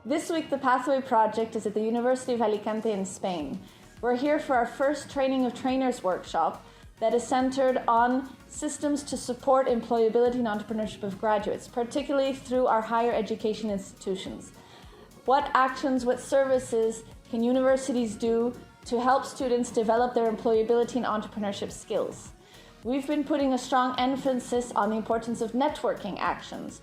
This week, the Pathway Project is at the University of Alicante in Spain. We're here for our first Training of Trainers workshop that is centered on systems to support employability and entrepreneurship of graduates, particularly through our higher education institutions. What actions, what services can universities do to help students develop their employability and entrepreneurship skills? We've been putting a strong emphasis on the importance of networking actions,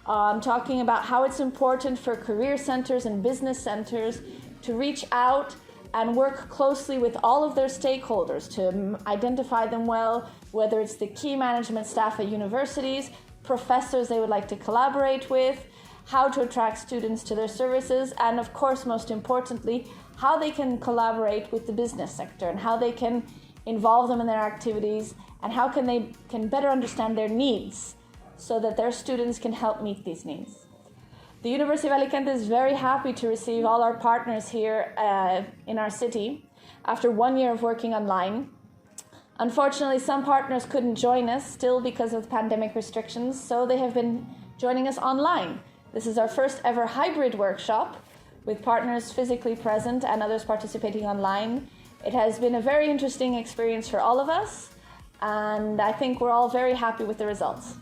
talking about how it's important for career centers and business centers to reach out and work closely with all of their stakeholders to identify them well, whether it's the key management staff at universities, professors they would like to collaborate with, how to attract students to their services, and of course, most importantly, how they can collaborate with the business sector and how they can involve them in their activities and how they can better understand their needs so that their students can help meet these needs. The University of Alicante is very happy to receive all our partners here in our city after 1 year of working online. Unfortunately, some partners couldn't join us still because of pandemic restrictions, so they have been joining us online. This is our first ever hybrid workshop with partners physically present and others participating online. It has been a very interesting experience for all of us, and I think we're all very happy with the results.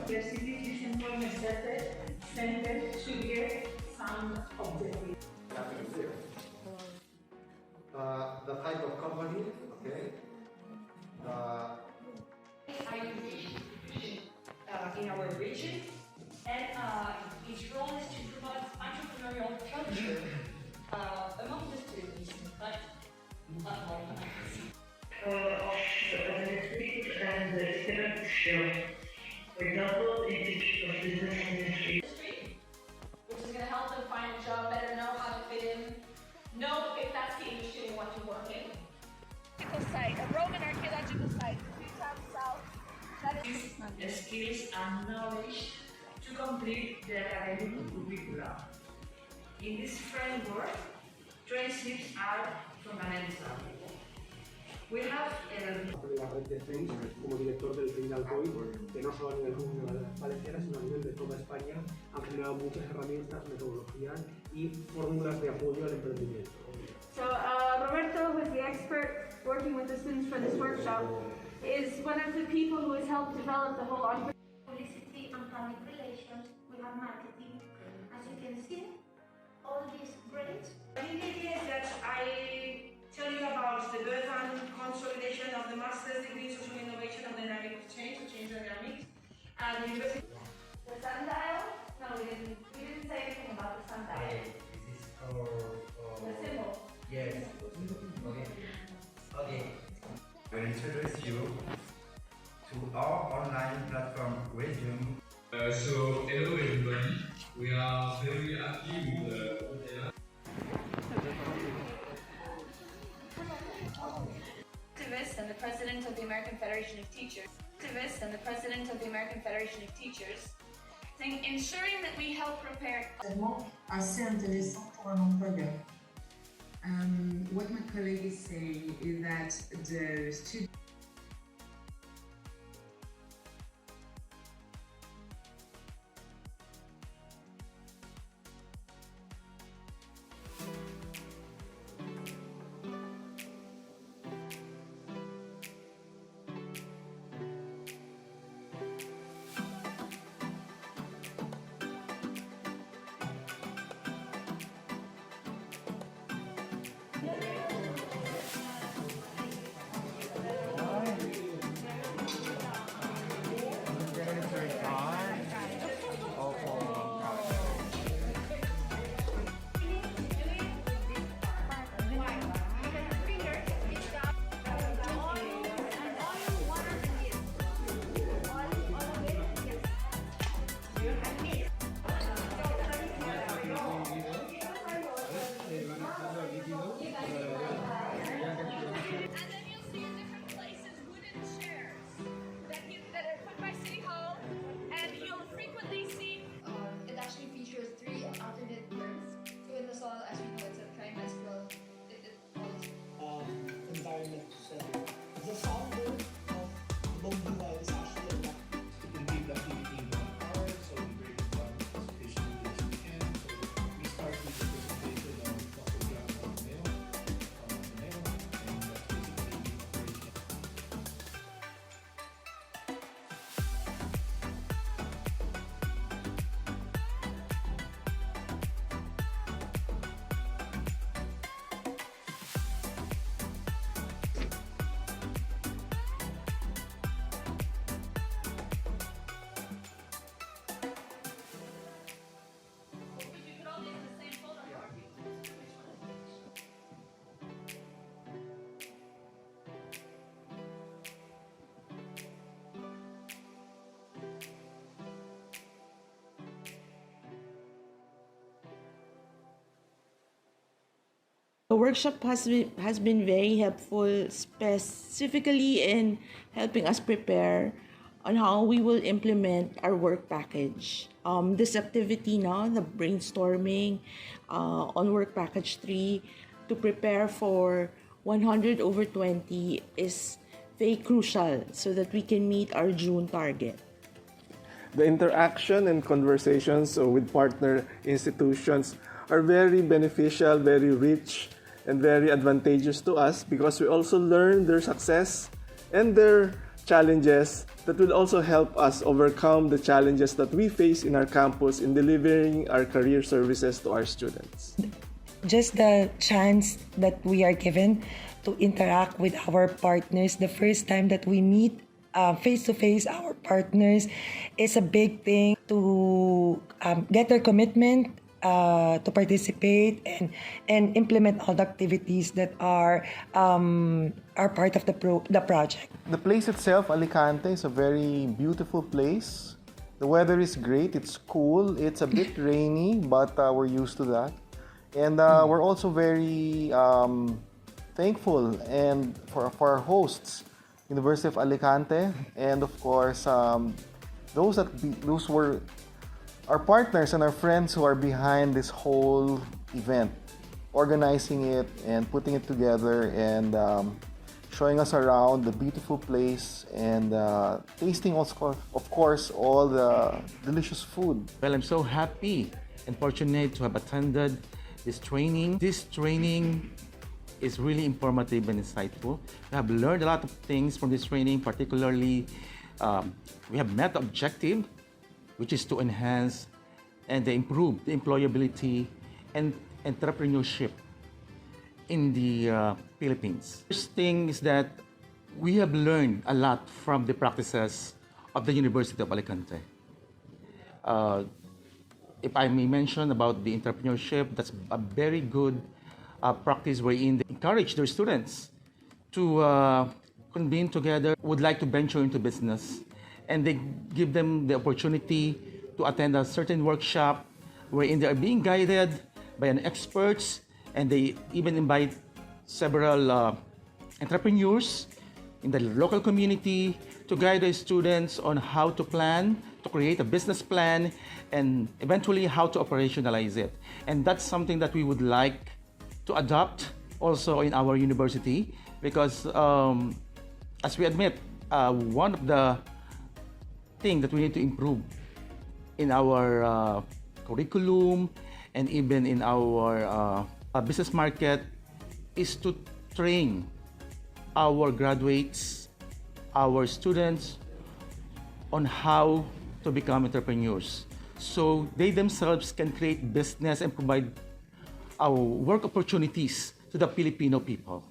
Their cities employment center should get some objective. The type of company, okay. In our region, and its role is to promote entrepreneurial culture among the students, but not more Of administrative and economic skills. For example, in teaching of business industry. Which is going to help them find a job, better know how to fit in, know if that's the industry they want to work in. Site, a Roman archaeological site, 3 times south. The skills and knowledge to complete the academic curriculum. In this framework, traineeships are fundamental. We have la red de FEIS como director del Final Point, que no solo a nivel valenciano, sino a nivel de toda España, han generado muchas herramientas, metodologías y fórmulas de apoyo al emprendimiento. So Roberto, who is the expert working with the students for this workshop, is one of the people who has helped develop the whole Publicity and public relations. We have marketing. As you can see, all these grades. The idea is that I tell you about the birth and consolidation of the master's degree in social innovation and dynamic change dynamics, and the university. The sundial? No, we didn't say anything about the sundial. This is our The symbol. yes. Okay. I will introduce you to our online platform Lyceum. So hello everybody. We are very happy with Ateneo. Activist and the president of the American Federation of Teachers. Activist and the president of the American Federation of Teachers. Ensuring that we help prepare assez intéressant pour un emploi bien. What my colleague is saying is that the students The workshop has been very helpful, specifically in helping us prepare on how we will implement our work package. This activity now, the brainstorming on work package 3 to prepare for 100 over 20 is very crucial so that we can meet our June target. The interaction and conversations with partner institutions are very beneficial, very rich, and very advantageous to us because we also learn their success and their challenges that will also help us overcome the challenges that we face in our campus in delivering our career services to our students. Just the chance that we are given to interact with our partners, the first time that we meet face-to-face our partners is a big thing to get their commitment to participate and implement all the activities that are part of the project. The place itself, Alicante, is a very beautiful place. The weather is great, it's cool, it's a bit rainy, but we're used to that. And we're also very thankful and for our hosts, University of Alicante, and of course those were our partners and our friends who are behind this whole event, organizing it and putting it together and showing us around the beautiful place and tasting, also, of course, all the delicious food. Well, I'm so happy and fortunate to have attended this training. This training is really informative and insightful. We have learned a lot of things from this training, particularly we have met the objective, which is to enhance and improve the employability and entrepreneurship in the Philippines. First thing is that we have learned a lot from the practices of the University of Alicante. If I may mention about the entrepreneurship, that's a very good practice wherein they encourage their students to convene together, would like to venture into business, and they give them the opportunity to attend a certain workshop wherein they are being guided by an experts, and they even invite several entrepreneurs in the local community to guide the students on how to plan, to create a business plan, and eventually how to operationalize it. And that's something that we would like to adopt also in our university because as we admit, one of the things that we need to improve in our curriculum and even in our business market is to train our graduates, our students on how to become entrepreneurs. So they themselves can create business and provide our work opportunities to the Filipino people.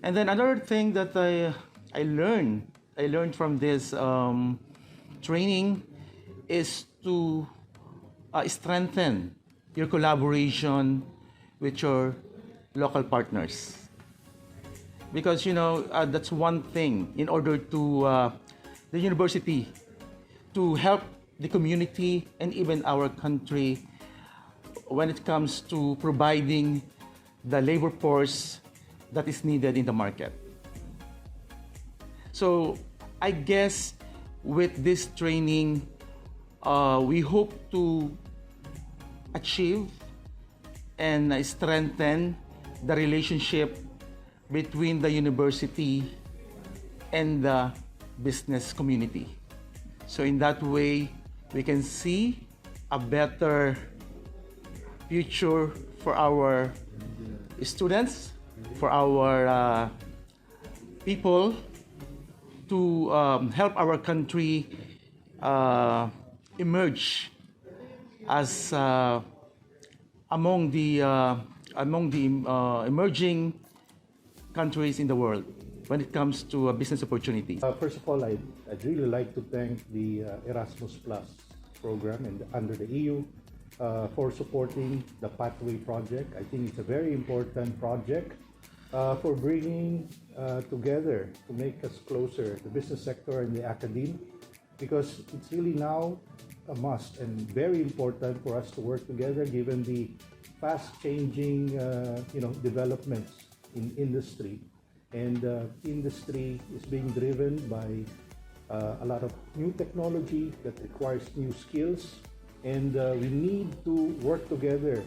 And then another thing that I learned from this training is to strengthen your collaboration with your local partners. Because, you know, that's one thing in order to the university to help the community and even our country when it comes to providing the labor force that is needed in the market. So I guess with this training, we hope to achieve and strengthen the relationship between the university and the business community. So in that way, we can see a better future for our students, for our people, to help our country emerge as among the emerging countries in the world when it comes to business opportunities. First of all, I'd really like to thank the Erasmus Plus program and under the EU for supporting the Pathway project. I think it's a very important project for bringing together to make us closer, the business sector and the academe, because it's really now a must and very important for us to work together given the fast-changing developments in industry. And industry is being driven by a lot of new technology that requires new skills. And we need to work together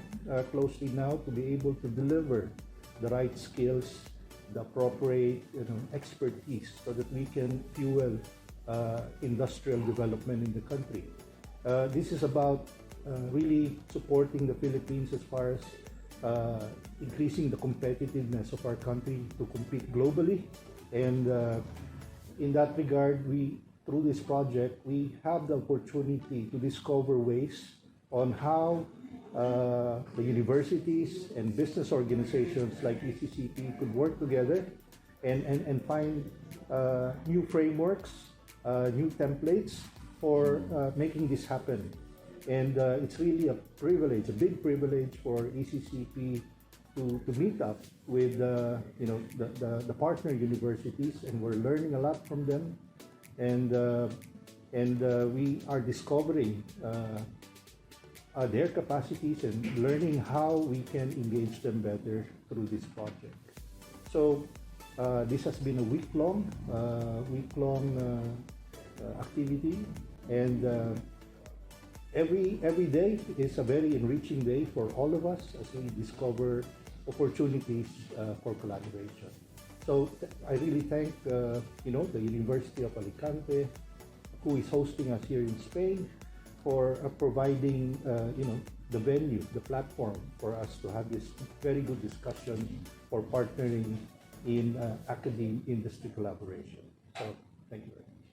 closely now to be able to deliver the right skills, the appropriate expertise, so that we can fuel industrial development in the country. This is about really supporting the Philippines as far as increasing the competitiveness of our country to compete globally. And in that regard, through this project, we have the opportunity to discover ways on how the universities and business organizations like ECCP could work together and find new frameworks, new templates for making this happen. And it's really a privilege, a big privilege for ECCP to meet up with the partner universities, and we're learning a lot from them. And we are discovering their capacities and learning how we can engage them better through this project. So this has been a week-long activity, and every day is a very enriching day for all of us as we discover opportunities for collaboration. So I really thank the University of Alicante, who is hosting us here in Spain, for providing the venue, the platform for us to have this very good discussion for partnering in academe industry collaboration. So thank you very much.